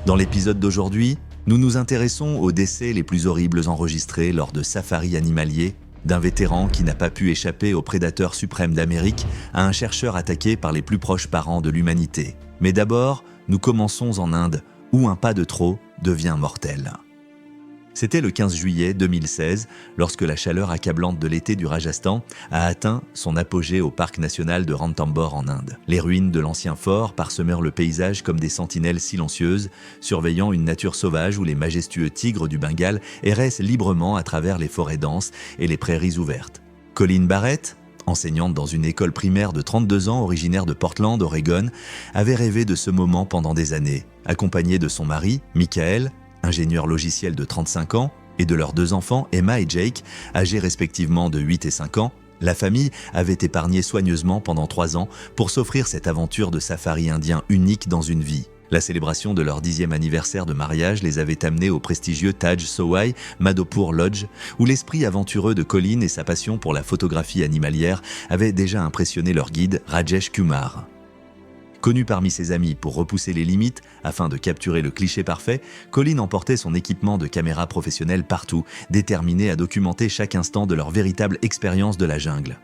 Dans l'épisode d'aujourd'hui, nous nous intéressons aux décès les plus horribles enregistrés lors de safaris animaliers, d'un vétéran qui n'a pas pu échapper au prédateur suprême d'Amérique à un chercheur attaqué par les plus proches parents de l'humanité. Mais d'abord, nous commençons en Inde, où un pas de trop devient mortel. C'était le 15 juillet 2016, lorsque la chaleur accablante de l'été du Rajasthan a atteint son apogée au parc national de Ranthambore en Inde. Les ruines de l'ancien fort parsemèrent le paysage comme des sentinelles silencieuses, surveillant une nature sauvage où les majestueux tigres du Bengale erraient librement à travers les forêts denses et les prairies ouvertes. Colleen Barrett, enseignante dans une école primaire de 32 ans originaire de Portland, Oregon, avait rêvé de ce moment pendant des années. Accompagnée de son mari, Michael, ingénieur logiciel de 35 ans, et de leurs 2 enfants, Emma et Jake, âgés respectivement de 8 et 5 ans, la famille avait épargné soigneusement pendant 3 ans pour s'offrir cette aventure de safari indien unique dans une vie. La célébration de leur 10e anniversaire de mariage les avait amenés au prestigieux Taj Sowai Madhopur Lodge, où l'esprit aventureux de Colleen et sa passion pour la photographie animalière avaient déjà impressionné leur guide Rajesh Kumar. Connu parmi ses amis pour repousser les limites afin de capturer le cliché parfait, Colleen emportait son équipement de caméra professionnelle partout, déterminé à documenter chaque instant de leur véritable expérience de la jungle.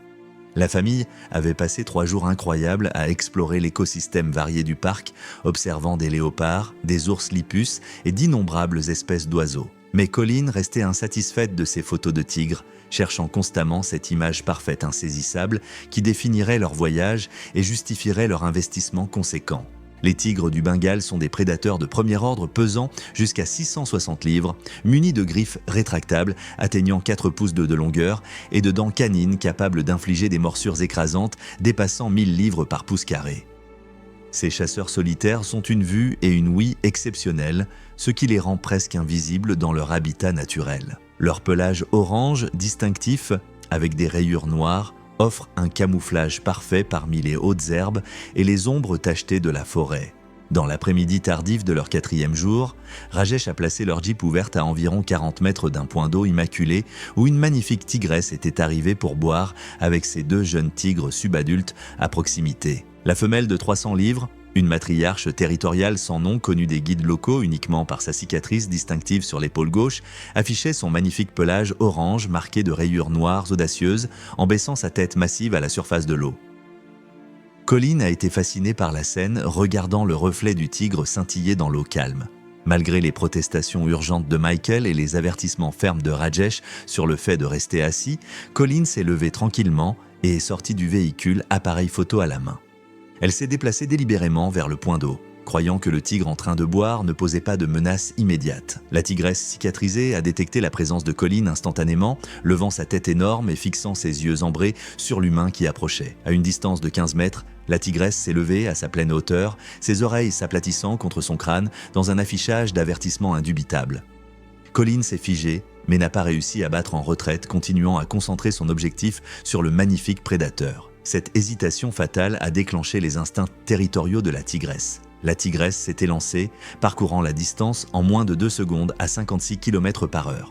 La famille avait passé 3 jours incroyables à explorer l'écosystème varié du parc, observant des léopards, des ours lipus et d'innombrables espèces d'oiseaux. Mais Colleen restait insatisfaite de ses photos de tigres, cherchant constamment cette image parfaite insaisissable qui définirait leur voyage et justifierait leur investissement conséquent. Les tigres du Bengale sont des prédateurs de premier ordre pesant jusqu'à 660 livres, munis de griffes rétractables atteignant 4 pouces de longueur et de dents canines capables d'infliger des morsures écrasantes dépassant 1000 livres par pouce carré. Ces chasseurs solitaires sont une vue et une ouïe exceptionnelles, ce qui les rend presque invisibles dans leur habitat naturel. Leur pelage orange, distinctif, avec des rayures noires, offre un camouflage parfait parmi les hautes herbes et les ombres tachetées de la forêt. Dans l'après-midi tardif de leur 4e jour, Rajesh a placé leur jeep ouverte à environ 40 mètres d'un point d'eau immaculé où une magnifique tigresse était arrivée pour boire avec ses 2 jeunes tigres subadultes à proximité. La femelle de 300 livres, une matriarche territoriale sans nom connue des guides locaux uniquement par sa cicatrice distinctive sur l'épaule gauche, affichait son magnifique pelage orange marqué de rayures noires audacieuses en baissant sa tête massive à la surface de l'eau. Colleen a été fascinée par la scène, regardant le reflet du tigre scintiller dans l'eau calme. Malgré les protestations urgentes de Michael et les avertissements fermes de Rajesh sur le fait de rester assis, Colleen s'est levée tranquillement et est sortie du véhicule, appareil photo à la main. Elle s'est déplacée délibérément vers le point d'eau, croyant que le tigre en train de boire ne posait pas de menace immédiate. La tigresse cicatrisée a détecté la présence de Colleen instantanément, levant sa tête énorme et fixant ses yeux ambrés sur l'humain qui approchait. À une distance de 15 mètres, la tigresse s'est levée à sa pleine hauteur, ses oreilles s'aplatissant contre son crâne dans un affichage d'avertissement indubitable. Colleen s'est figée, mais n'a pas réussi à battre en retraite, continuant à concentrer son objectif sur le magnifique prédateur. Cette hésitation fatale a déclenché les instincts territoriaux de la tigresse. La tigresse s'est élancée, parcourant la distance en moins de 2 secondes à 56 km/h.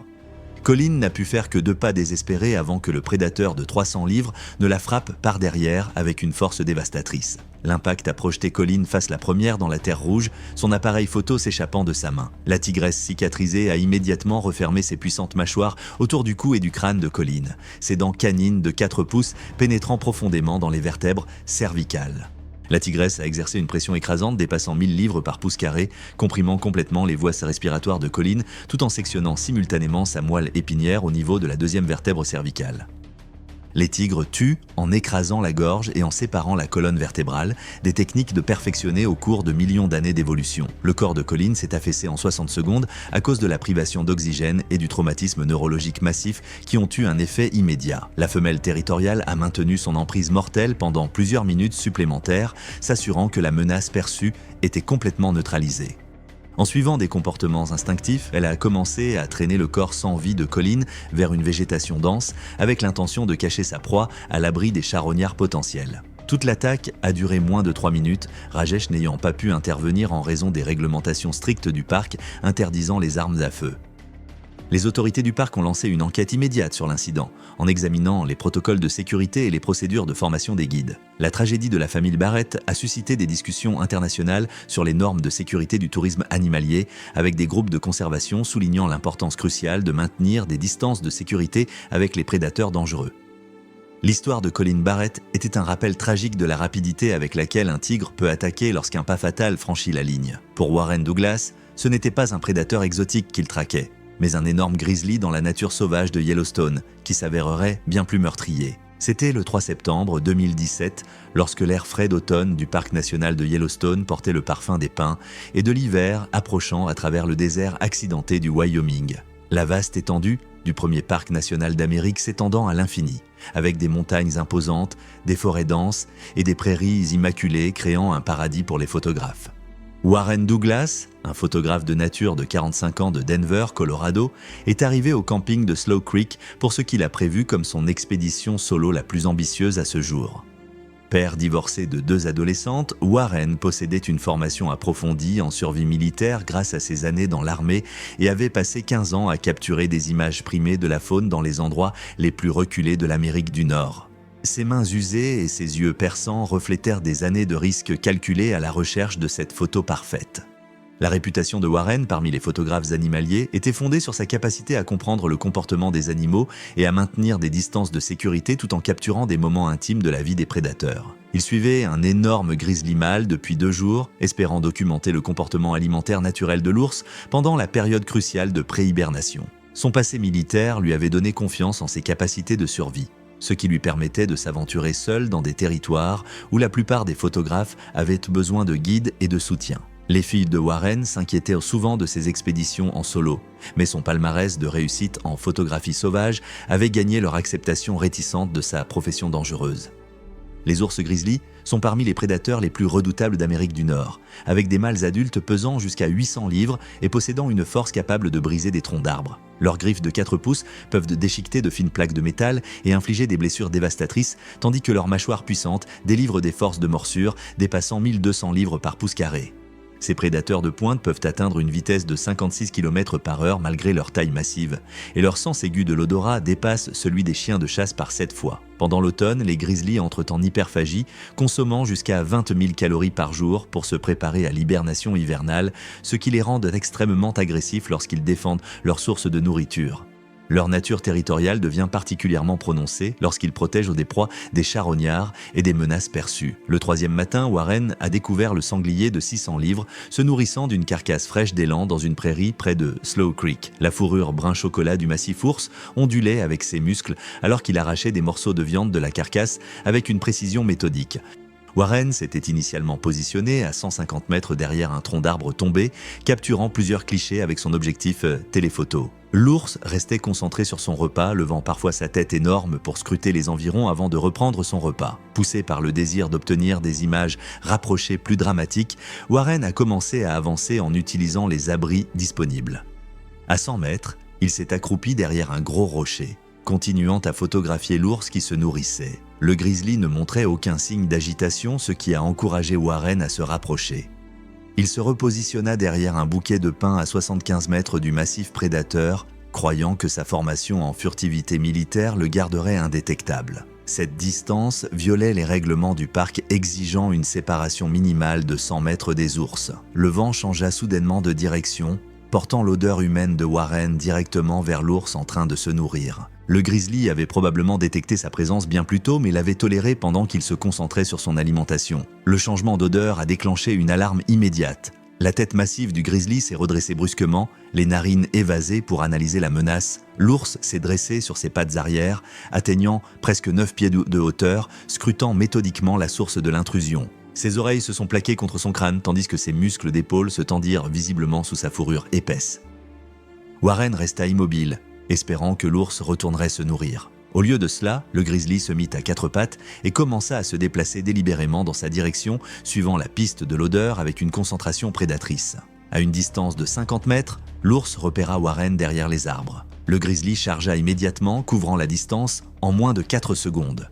Colleen n'a pu faire que 2 pas désespérés avant que le prédateur de 300 livres ne la frappe par derrière avec une force dévastatrice. L'impact a projeté Colleen face la première dans la terre rouge, son appareil photo s'échappant de sa main. La tigresse cicatrisée a immédiatement refermé ses puissantes mâchoires autour du cou et du crâne de Colleen, ses dents canines de 4 pouces pénétrant profondément dans les vertèbres cervicales. La tigresse a exercé une pression écrasante dépassant 1000 livres par pouce carré, comprimant complètement les voies respiratoires de Colleen tout en sectionnant simultanément sa moelle épinière au niveau de la 2e vertèbre cervicale. Les tigres tuent en écrasant la gorge et en séparant la colonne vertébrale, des techniques de perfectionner au cours de millions d'années d'évolution. Le corps de Colleen s'est affaissé en 60 secondes à cause de la privation d'oxygène et du traumatisme neurologique massif qui ont eu un effet immédiat. La femelle territoriale a maintenu son emprise mortelle pendant plusieurs minutes supplémentaires, s'assurant que la menace perçue était complètement neutralisée. En suivant des comportements instinctifs, elle a commencé à traîner le corps sans vie de Colleen vers une végétation dense avec l'intention de cacher sa proie à l'abri des charognards potentiels. Toute l'attaque a duré moins de 3 minutes, Rajesh n'ayant pas pu intervenir en raison des réglementations strictes du parc interdisant les armes à feu. Les autorités du parc ont lancé une enquête immédiate sur l'incident, en examinant les protocoles de sécurité et les procédures de formation des guides. La tragédie de la famille Barrett a suscité des discussions internationales sur les normes de sécurité du tourisme animalier, avec des groupes de conservation soulignant l'importance cruciale de maintenir des distances de sécurité avec les prédateurs dangereux. L'histoire de Colin Barrett était un rappel tragique de la rapidité avec laquelle un tigre peut attaquer lorsqu'un pas fatal franchit la ligne. Pour Warren Douglas, ce n'était pas un prédateur exotique qu'il traquait, mais un énorme grizzly dans la nature sauvage de Yellowstone, qui s'avérerait bien plus meurtrier. C'était le 3 septembre 2017, lorsque l'air frais d'automne du parc national de Yellowstone portait le parfum des pins et de l'hiver approchant à travers le désert accidenté du Wyoming. La vaste étendue du premier parc national d'Amérique s'étendant à l'infini, avec des montagnes imposantes, des forêts denses et des prairies immaculées créant un paradis pour les photographes. Warren Douglas, un photographe de nature de 45 ans de Denver, Colorado, est arrivé au camping de Slow Creek pour ce qu'il a prévu comme son expédition solo la plus ambitieuse à ce jour. Père divorcé de 2 adolescentes, Warren possédait une formation approfondie en survie militaire grâce à ses années dans l'armée et avait passé 15 ans à capturer des images primées de la faune dans les endroits les plus reculés de l'Amérique du Nord. Ses mains usées et ses yeux perçants reflétèrent des années de risques calculés à la recherche de cette photo parfaite. La réputation de Warren parmi les photographes animaliers était fondée sur sa capacité à comprendre le comportement des animaux et à maintenir des distances de sécurité tout en capturant des moments intimes de la vie des prédateurs. Il suivait un énorme grizzly mâle depuis 2 jours, espérant documenter le comportement alimentaire naturel de l'ours pendant la période cruciale de pré-hibernation. Son passé militaire lui avait donné confiance en ses capacités de survie, ce qui lui permettait de s'aventurer seul dans des territoires où la plupart des photographes avaient besoin de guides et de soutien. Les filles de Warren s'inquiétaient souvent de ses expéditions en solo, mais son palmarès de réussite en photographie sauvage avait gagné leur acceptation réticente de sa profession dangereuse. Les ours grizzly sont parmi les prédateurs les plus redoutables d'Amérique du Nord, avec des mâles adultes pesant jusqu'à 800 livres et possédant une force capable de briser des troncs d'arbres. Leurs griffes de 4 pouces peuvent déchiqueter de fines plaques de métal et infliger des blessures dévastatrices, tandis que leurs mâchoires puissantes délivrent des forces de morsure dépassant 1200 livres par pouce carré. Ces prédateurs de pointe peuvent atteindre une vitesse de 56 km/h malgré leur taille massive, et leur sens aigu de l'odorat dépasse celui des chiens de chasse par 7 fois. Pendant l'automne, les grizzlies entrent en hyperphagie, consommant jusqu'à 20 000 calories par jour pour se préparer à l'hibernation hivernale, ce qui les rend extrêmement agressifs lorsqu'ils défendent leur source de nourriture. Leur nature territoriale devient particulièrement prononcée lorsqu'ils protègent des proies des charognards et des menaces perçues. Le 3e matin, Warren a découvert le sanglier de 600 livres se nourrissant d'une carcasse fraîche d'élan dans une prairie près de Slow Creek. La fourrure brun chocolat du massif ours ondulait avec ses muscles alors qu'il arrachait des morceaux de viande de la carcasse avec une précision méthodique. Warren s'était initialement positionné à 150 mètres derrière un tronc d'arbre tombé, capturant plusieurs clichés avec son objectif téléphoto. L'ours restait concentré sur son repas, levant parfois sa tête énorme pour scruter les environs avant de reprendre son repas. Poussé par le désir d'obtenir des images rapprochées plus dramatiques, Warren a commencé à avancer en utilisant les abris disponibles. À 100 mètres, il s'est accroupi derrière un gros rocher, continuant à photographier l'ours qui se nourrissait. Le grizzly ne montrait aucun signe d'agitation, ce qui a encouragé Warren à se rapprocher. Il se repositionna derrière un bouquet de pins à 75 mètres du massif prédateur, croyant que sa formation en furtivité militaire le garderait indétectable. Cette distance violait les règlements du parc exigeant une séparation minimale de 100 mètres des ours. Le vent changea soudainement de direction, portant l'odeur humaine de Warren directement vers l'ours en train de se nourrir. Le grizzly avait probablement détecté sa présence bien plus tôt, mais l'avait toléré pendant qu'il se concentrait sur son alimentation. Le changement d'odeur a déclenché une alarme immédiate. La tête massive du grizzly s'est redressée brusquement, les narines évasées pour analyser la menace. L'ours s'est dressé sur ses pattes arrière, atteignant presque 9 pieds de hauteur, scrutant méthodiquement la source de l'intrusion. Ses oreilles se sont plaquées contre son crâne, tandis que ses muscles d'épaule se tendirent visiblement sous sa fourrure épaisse. Warren resta immobile, espérant que l'ours retournerait se nourrir. Au lieu de cela, le grizzly se mit à 4 pattes et commença à se déplacer délibérément dans sa direction, suivant la piste de l'odeur avec une concentration prédatrice. À une distance de 50 mètres, l'ours repéra Warren derrière les arbres. Le grizzly chargea immédiatement, couvrant la distance en moins de 4 secondes.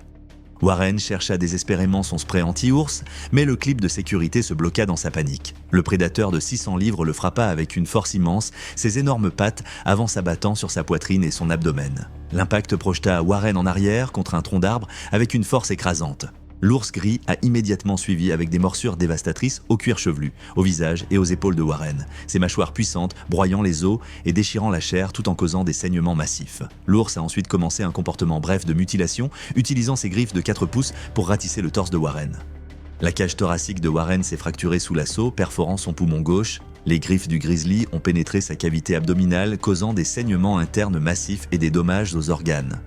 Warren chercha désespérément son spray anti-ours, mais le clip de sécurité se bloqua dans sa panique. Le prédateur de 600 livres le frappa avec une force immense, ses énormes pattes avant s'abattant sur sa poitrine et son abdomen. L'impact projeta Warren en arrière contre un tronc d'arbre avec une force écrasante. L'ours gris a immédiatement suivi avec des morsures dévastatrices au cuir chevelu, au visage et aux épaules de Warren, ses mâchoires puissantes broyant les os et déchirant la chair tout en causant des saignements massifs. L'ours a ensuite commencé un comportement bref de mutilation, utilisant ses griffes de 4 pouces pour ratisser le torse de Warren. La cage thoracique de Warren s'est fracturée sous l'assaut, perforant son poumon gauche. Les griffes du grizzly ont pénétré sa cavité abdominale, causant des saignements internes massifs et des dommages aux organes.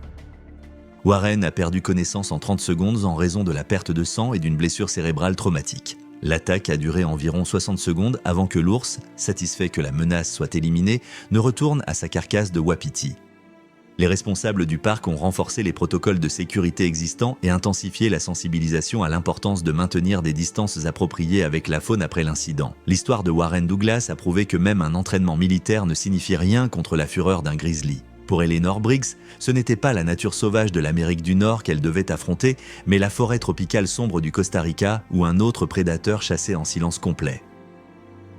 Warren a perdu connaissance en 30 secondes en raison de la perte de sang et d'une blessure cérébrale traumatique. L'attaque a duré environ 60 secondes avant que l'ours, satisfait que la menace soit éliminée, ne retourne à sa carcasse de wapiti. Les responsables du parc ont renforcé les protocoles de sécurité existants et intensifié la sensibilisation à l'importance de maintenir des distances appropriées avec la faune après l'incident. L'histoire de Warren Douglas a prouvé que même un entraînement militaire ne signifie rien contre la fureur d'un grizzly. Pour Eleanor Briggs, ce n'était pas la nature sauvage de l'Amérique du Nord qu'elle devait affronter, mais la forêt tropicale sombre du Costa Rica où un autre prédateur chassait en silence complet.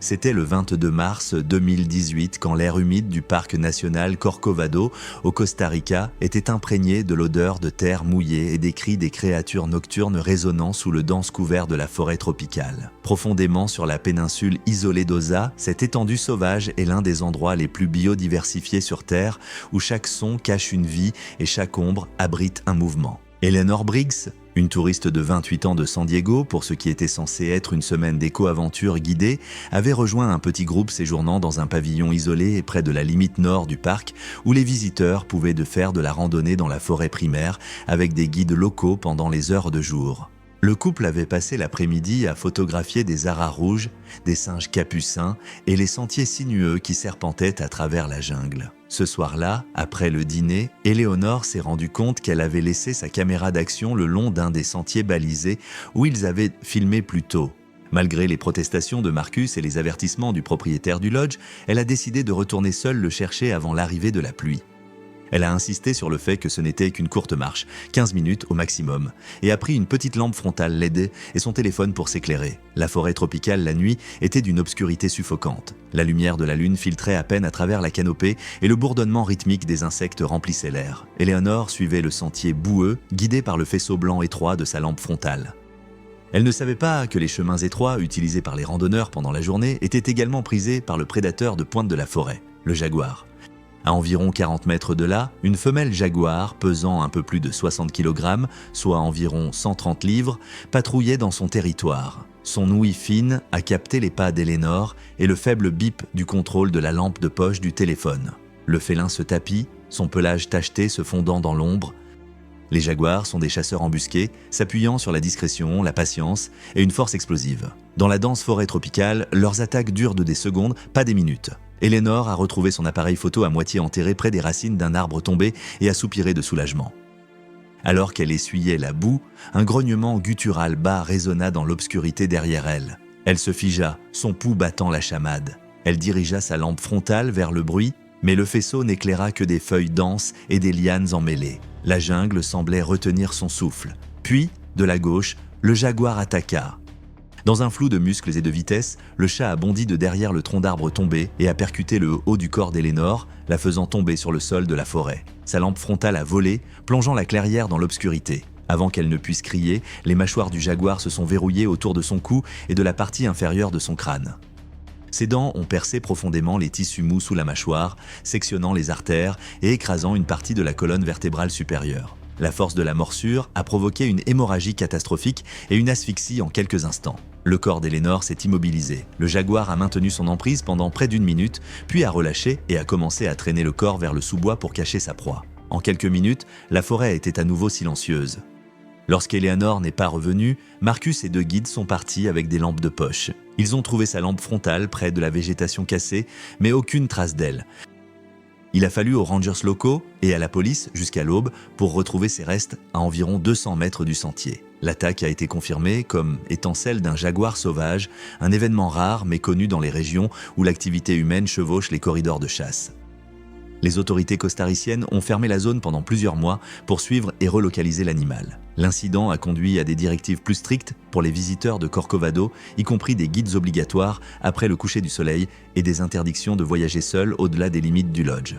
C'était le 22 mars 2018 quand l'air humide du parc national Corcovado au Costa Rica était imprégné de l'odeur de terre mouillée et des cris des créatures nocturnes résonnant sous le dense couvert de la forêt tropicale. Profondément sur la péninsule isolée d'Osa, cette étendue sauvage est l'un des endroits les plus biodiversifiés sur Terre où chaque son cache une vie et chaque ombre abrite un mouvement. Eleanor Briggs, une touriste de 28 ans de San Diego pour ce qui était censé être une semaine d'éco-aventure guidée, avait rejoint un petit groupe séjournant dans un pavillon isolé près de la limite nord du parc où les visiteurs pouvaient faire de la randonnée dans la forêt primaire avec des guides locaux pendant les heures de jour. Le couple avait passé l'après-midi à photographier des haras rouges, des singes capucins et les sentiers sinueux qui serpentaient à travers la jungle. Ce soir-là, après le dîner, Eleanor s'est rendue compte qu'elle avait laissé sa caméra d'action le long d'un des sentiers balisés où ils avaient filmé plus tôt. Malgré les protestations de Marcus et les avertissements du propriétaire du lodge, elle a décidé de retourner seule le chercher avant l'arrivée de la pluie. Elle a insisté sur le fait que ce n'était qu'une courte marche, 15 minutes au maximum, et a pris une petite lampe frontale LED et son téléphone pour s'éclairer. La forêt tropicale la nuit était d'une obscurité suffocante. La lumière de la lune filtrait à peine à travers la canopée et le bourdonnement rythmique des insectes remplissait l'air. Eleanor suivait le sentier boueux, guidée par le faisceau blanc étroit de sa lampe frontale. Elle ne savait pas que les chemins étroits utilisés par les randonneurs pendant la journée étaient également prisés par le prédateur de pointe de la forêt, le jaguar. À environ 40 mètres de là, une femelle jaguar pesant un peu plus de 60 kg, soit environ 130 livres, patrouillait dans son territoire. Son ouïe fine a capté les pas d'Eleanor et le faible bip du contrôle de la lampe de poche du téléphone. Le félin se tapit, son pelage tacheté se fondant dans l'ombre. Les jaguars sont des chasseurs embusqués, s'appuyant sur la discrétion, la patience et une force explosive. Dans la dense forêt tropicale, leurs attaques durent de des secondes, pas des minutes. Eleanor a retrouvé son appareil photo à moitié enterré près des racines d'un arbre tombé et a soupiré de soulagement. Alors qu'elle essuyait la boue, un grognement guttural bas résonna dans l'obscurité derrière elle. Elle se figea, son pouls battant la chamade. Elle dirigea sa lampe frontale vers le bruit, mais le faisceau n'éclaira que des feuilles denses et des lianes emmêlées. La jungle semblait retenir son souffle. Puis, de la gauche, le jaguar attaqua. Dans un flou de muscles et de vitesse, le chat a bondi de derrière le tronc d'arbre tombé et a percuté le haut du corps d'Eleanor, la faisant tomber sur le sol de la forêt. Sa lampe frontale a volé, plongeant la clairière dans l'obscurité. Avant qu'elle ne puisse crier, les mâchoires du jaguar se sont verrouillées autour de son cou et de la partie inférieure de son crâne. Ses dents ont percé profondément les tissus mous sous la mâchoire, sectionnant les artères et écrasant une partie de la colonne vertébrale supérieure. La force de la morsure a provoqué une hémorragie catastrophique et une asphyxie en quelques instants. Le corps d'Eleanor s'est immobilisé. Le jaguar a maintenu son emprise pendant près d'1 minute, puis a relâché et a commencé à traîner le corps vers le sous-bois pour cacher sa proie. En quelques minutes, la forêt était à nouveau silencieuse. Lorsqu'Eleanor n'est pas revenue, Marcus et 2 guides sont partis avec des lampes de poche. Ils ont trouvé sa lampe frontale près de la végétation cassée, mais aucune trace d'elle. Il a fallu aux rangers locaux et à la police jusqu'à l'aube pour retrouver ses restes à environ 200 mètres du sentier. L'attaque a été confirmée comme étant celle d'un jaguar sauvage, un événement rare mais connu dans les régions où l'activité humaine chevauche les corridors de chasse. Les autorités costariciennes ont fermé la zone pendant plusieurs mois pour suivre et relocaliser l'animal. L'incident a conduit à des directives plus strictes pour les visiteurs de Corcovado, y compris des guides obligatoires après le coucher du soleil et des interdictions de voyager seul au-delà des limites du lodge.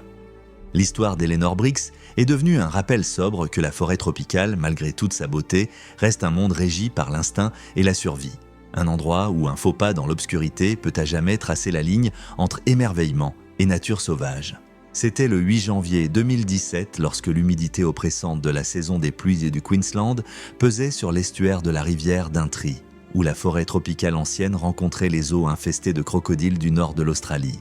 L'histoire d'Eleanor Briggs est devenue un rappel sobre que la forêt tropicale, malgré toute sa beauté, reste un monde régi par l'instinct et la survie. Un endroit où un faux pas dans l'obscurité peut à jamais tracer la ligne entre émerveillement et nature sauvage. C'était le 8 janvier 2017 lorsque l'humidité oppressante de la saison des pluies et du Queensland pesait sur l'estuaire de la rivière d'Aintree, où la forêt tropicale ancienne rencontrait les eaux infestées de crocodiles du nord de l'Australie.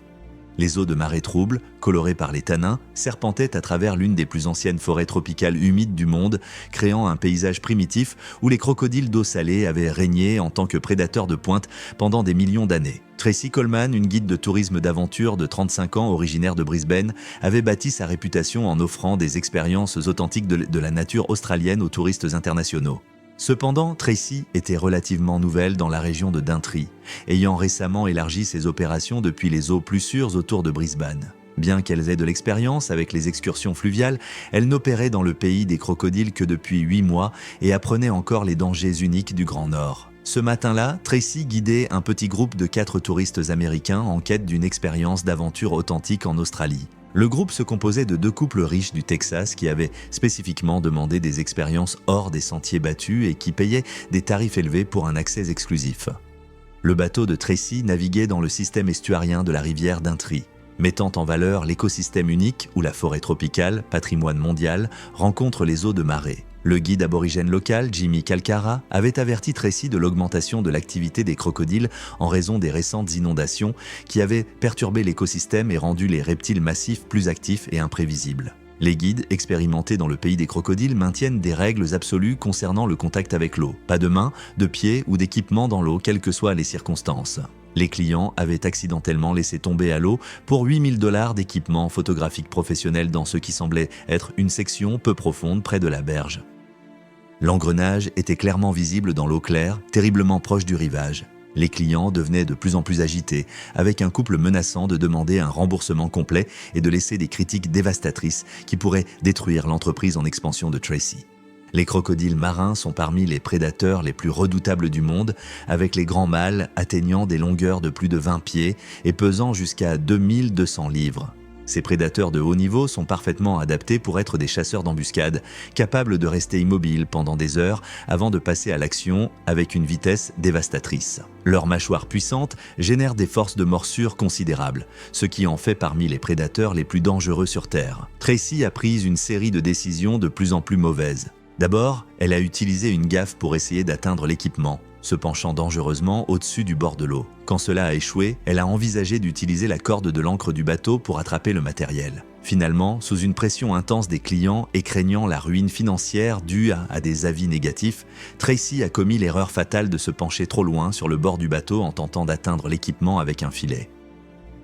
Les eaux de marée troubles, colorées par les tanins, serpentaient à travers l'une des plus anciennes forêts tropicales humides du monde, créant un paysage primitif où les crocodiles d'eau salée avaient régné en tant que prédateurs de pointe pendant des millions d'années. Tracy Coleman, une guide de tourisme d'aventure de 35 ans originaire de Brisbane, avait bâti sa réputation en offrant des expériences authentiques de la nature australienne aux touristes internationaux. Cependant, Tracy était relativement nouvelle dans la région de Daintree, ayant récemment élargi ses opérations depuis les eaux plus sûres autour de Brisbane. Bien qu'elles aient de l'expérience avec les excursions fluviales, elle n'opérait dans le pays des crocodiles que depuis 8 mois et apprenait encore les dangers uniques du Grand Nord. Ce matin-là, Tracy guidait un petit groupe de 4 touristes américains en quête d'une expérience d'aventure authentique en Australie. Le groupe se composait de 2 couples riches du Texas qui avaient spécifiquement demandé des expériences hors des sentiers battus et qui payaient des tarifs élevés pour un accès exclusif. Le bateau de Tracy naviguait dans le système estuarien de la rivière d'Aintree, mettant en valeur l'écosystème unique où la forêt tropicale, patrimoine mondial, rencontre les eaux de marée. Le guide aborigène local, Jimmy Calcara, avait averti Tracy de l'augmentation de l'activité des crocodiles en raison des récentes inondations qui avaient perturbé l'écosystème et rendu les reptiles massifs plus actifs et imprévisibles. Les guides, expérimentés dans le pays des crocodiles, maintiennent des règles absolues concernant le contact avec l'eau. Pas de mains, de pieds ou d'équipement dans l'eau, quelles que soient les circonstances. Les clients avaient accidentellement laissé tomber à l'eau pour 8 000 $ d'équipement photographique professionnel dans ce qui semblait être une section peu profonde près de la berge. L'engrenage était clairement visible dans l'eau claire, terriblement proche du rivage. Les clients devenaient de plus en plus agités, avec un couple menaçant de demander un remboursement complet et de laisser des critiques dévastatrices qui pourraient détruire l'entreprise en expansion de Tracy. Les crocodiles marins sont parmi les prédateurs les plus redoutables du monde, avec les grands mâles atteignant des longueurs de plus de 20 pieds et pesant jusqu'à 2200 livres. Ces prédateurs de haut niveau sont parfaitement adaptés pour être des chasseurs d'embuscades, capables de rester immobiles pendant des heures avant de passer à l'action avec une vitesse dévastatrice. Leur mâchoire puissante génère des forces de morsure considérables, ce qui en fait parmi les prédateurs les plus dangereux sur Terre. Tracy a pris une série de décisions de plus en plus mauvaises. D'abord, elle a utilisé une gaffe pour essayer d'atteindre l'équipement, se penchant dangereusement au-dessus du bord de l'eau. Quand cela a échoué, elle a envisagé d'utiliser la corde de l'ancre du bateau pour attraper le matériel. Finalement, sous une pression intense des clients et craignant la ruine financière due à des avis négatifs, Tracy a commis l'erreur fatale de se pencher trop loin sur le bord du bateau en tentant d'atteindre l'équipement avec un filet.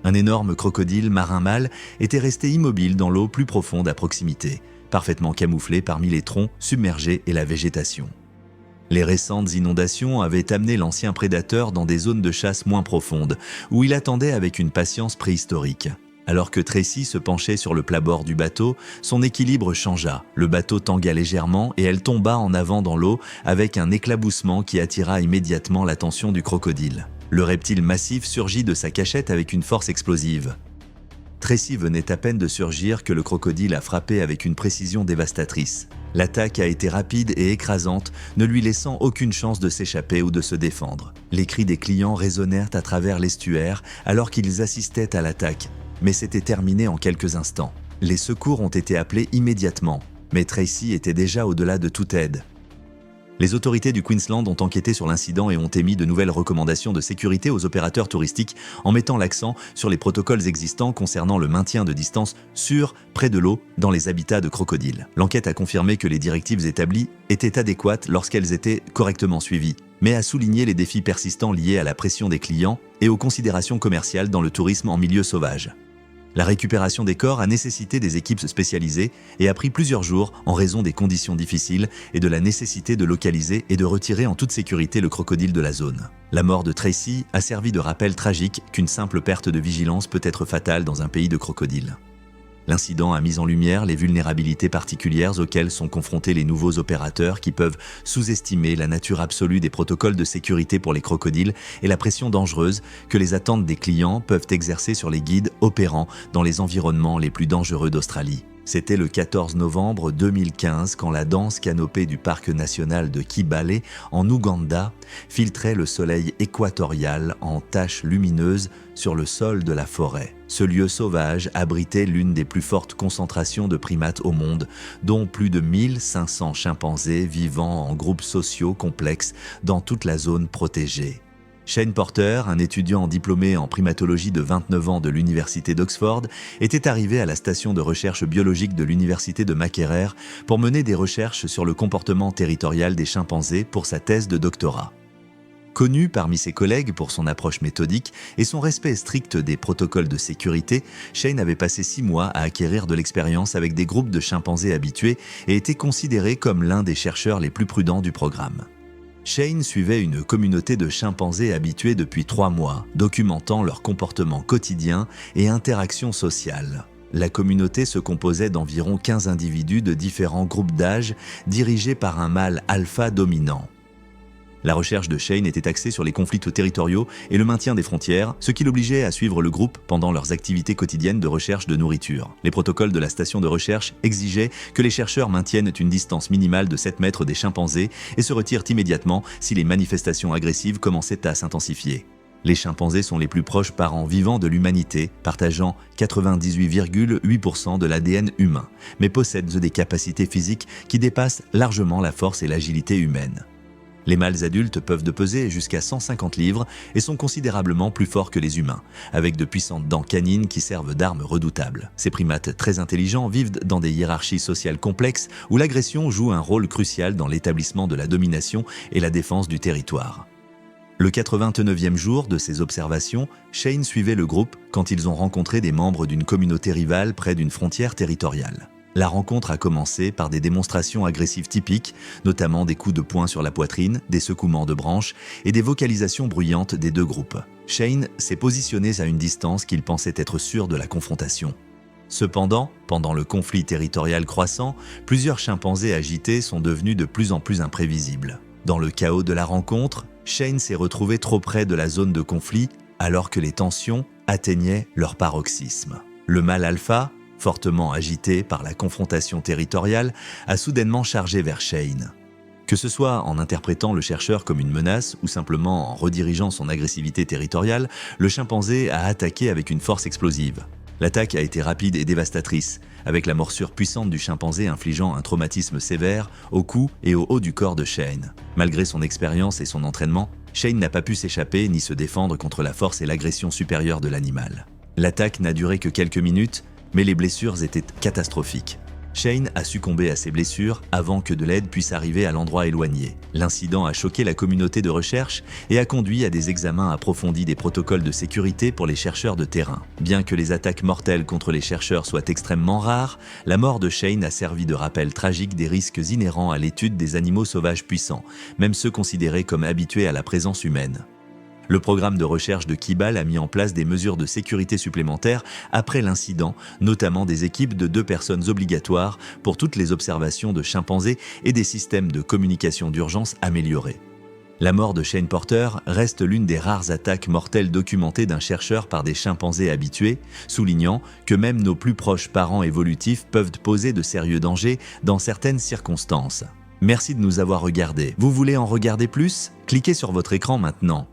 Un énorme crocodile marin mâle était resté immobile dans l'eau plus profonde à proximité, parfaitement camouflé parmi les troncs submergés et la végétation. Les récentes inondations avaient amené l'ancien prédateur dans des zones de chasse moins profondes, où il attendait avec une patience préhistorique. Alors que Tracy se penchait sur le plat-bord du bateau, son équilibre changea. Le bateau tangua légèrement et elle tomba en avant dans l'eau avec un éclaboussement qui attira immédiatement l'attention du crocodile. Le reptile massif surgit de sa cachette avec une force explosive. Tracy venait à peine de surgir que le crocodile a frappé avec une précision dévastatrice. L'attaque a été rapide et écrasante, ne lui laissant aucune chance de s'échapper ou de se défendre. Les cris des clients résonnèrent à travers l'estuaire alors qu'ils assistaient à l'attaque, mais c'était terminé en quelques instants. Les secours ont été appelés immédiatement, mais Tracy était déjà au-delà de toute aide. Les autorités du Queensland ont enquêté sur l'incident et ont émis de nouvelles recommandations de sécurité aux opérateurs touristiques en mettant l'accent sur les protocoles existants concernant le maintien de distance sûre près de l'eau dans les habitats de crocodiles. L'enquête a confirmé que les directives établies étaient adéquates lorsqu'elles étaient correctement suivies, mais a souligné les défis persistants liés à la pression des clients et aux considérations commerciales dans le tourisme en milieu sauvage. La récupération des corps a nécessité des équipes spécialisées et a pris plusieurs jours en raison des conditions difficiles et de la nécessité de localiser et de retirer en toute sécurité le crocodile de la zone. La mort de Tracy a servi de rappel tragique qu'une simple perte de vigilance peut être fatale dans un pays de crocodiles. L'incident a mis en lumière les vulnérabilités particulières auxquelles sont confrontés les nouveaux opérateurs qui peuvent sous-estimer la nature absolue des protocoles de sécurité pour les crocodiles et la pression dangereuse que les attentes des clients peuvent exercer sur les guides opérant dans les environnements les plus dangereux d'Australie. C'était le 14 novembre 2015 quand la dense canopée du parc national de Kibale, en Ouganda, filtrait le soleil équatorial en taches lumineuses sur le sol de la forêt. Ce lieu sauvage abritait l'une des plus fortes concentrations de primates au monde, dont plus de 1500 chimpanzés vivant en groupes sociaux complexes dans toute la zone protégée. Shane Porter, un étudiant diplômé en primatologie de 29 ans de l'université d'Oxford, était arrivé à la station de recherche biologique de l'université de Makerere pour mener des recherches sur le comportement territorial des chimpanzés pour sa thèse de doctorat. Connu parmi ses collègues pour son approche méthodique et son respect strict des protocoles de sécurité, Shane avait passé 6 mois à acquérir de l'expérience avec des groupes de chimpanzés habitués et était considéré comme l'un des chercheurs les plus prudents du programme. Shane suivait une communauté de chimpanzés habitués depuis 3 mois, documentant leur comportement quotidien et interactions sociales. La communauté se composait d'environ 15 individus de différents groupes d'âge dirigés par un mâle alpha dominant. La recherche de Shane était axée sur les conflits territoriaux et le maintien des frontières, ce qui l'obligeait à suivre le groupe pendant leurs activités quotidiennes de recherche de nourriture. Les protocoles de la station de recherche exigeaient que les chercheurs maintiennent une distance minimale de 7 mètres des chimpanzés et se retirent immédiatement si les manifestations agressives commençaient à s'intensifier. Les chimpanzés sont les plus proches parents vivants de l'humanité, partageant 98,8% de l'ADN humain, mais possèdent des capacités physiques qui dépassent largement la force et l'agilité humaines. Les mâles adultes peuvent peser jusqu'à 150 livres et sont considérablement plus forts que les humains, avec de puissantes dents canines qui servent d'armes redoutables. Ces primates très intelligents vivent dans des hiérarchies sociales complexes où l'agression joue un rôle crucial dans l'établissement de la domination et la défense du territoire. Le 89e jour de ces observations, Shane suivait le groupe quand ils ont rencontré des membres d'une communauté rivale près d'une frontière territoriale. La rencontre a commencé par des démonstrations agressives typiques, notamment des coups de poing sur la poitrine, des secouements de branches et des vocalisations bruyantes des deux groupes. Shane s'est positionné à une distance qu'il pensait être sûr de la confrontation. Cependant, pendant le conflit territorial croissant, plusieurs chimpanzés agités sont devenus de plus en plus imprévisibles. Dans le chaos de la rencontre, Shane s'est retrouvé trop près de la zone de conflit alors que les tensions atteignaient leur paroxysme. Le mâle alpha, fortement agité par la confrontation territoriale, a soudainement chargé vers Shane. Que ce soit en interprétant le chercheur comme une menace ou simplement en redirigeant son agressivité territoriale, le chimpanzé a attaqué avec une force explosive. L'attaque a été rapide et dévastatrice, avec la morsure puissante du chimpanzé infligeant un traumatisme sévère au cou et au haut du corps de Shane. Malgré son expérience et son entraînement, Shane n'a pas pu s'échapper ni se défendre contre la force et l'agression supérieure de l'animal. L'attaque n'a duré que quelques minutes, mais les blessures étaient catastrophiques. Shane a succombé à ses blessures avant que de l'aide puisse arriver à l'endroit éloigné. L'incident a choqué la communauté de recherche et a conduit à des examens approfondis des protocoles de sécurité pour les chercheurs de terrain. Bien que les attaques mortelles contre les chercheurs soient extrêmement rares, la mort de Shane a servi de rappel tragique des risques inhérents à l'étude des animaux sauvages puissants, même ceux considérés comme habitués à la présence humaine. Le programme de recherche de Kibale a mis en place des mesures de sécurité supplémentaires après l'incident, notamment des équipes de 2 personnes obligatoires pour toutes les observations de chimpanzés et des systèmes de communication d'urgence améliorés. La mort de Shane Porter reste l'une des rares attaques mortelles documentées d'un chercheur par des chimpanzés habitués, soulignant que même nos plus proches parents évolutifs peuvent poser de sérieux dangers dans certaines circonstances. Merci de nous avoir regardés. Vous voulez en regarder plus ? Cliquez sur votre écran maintenant.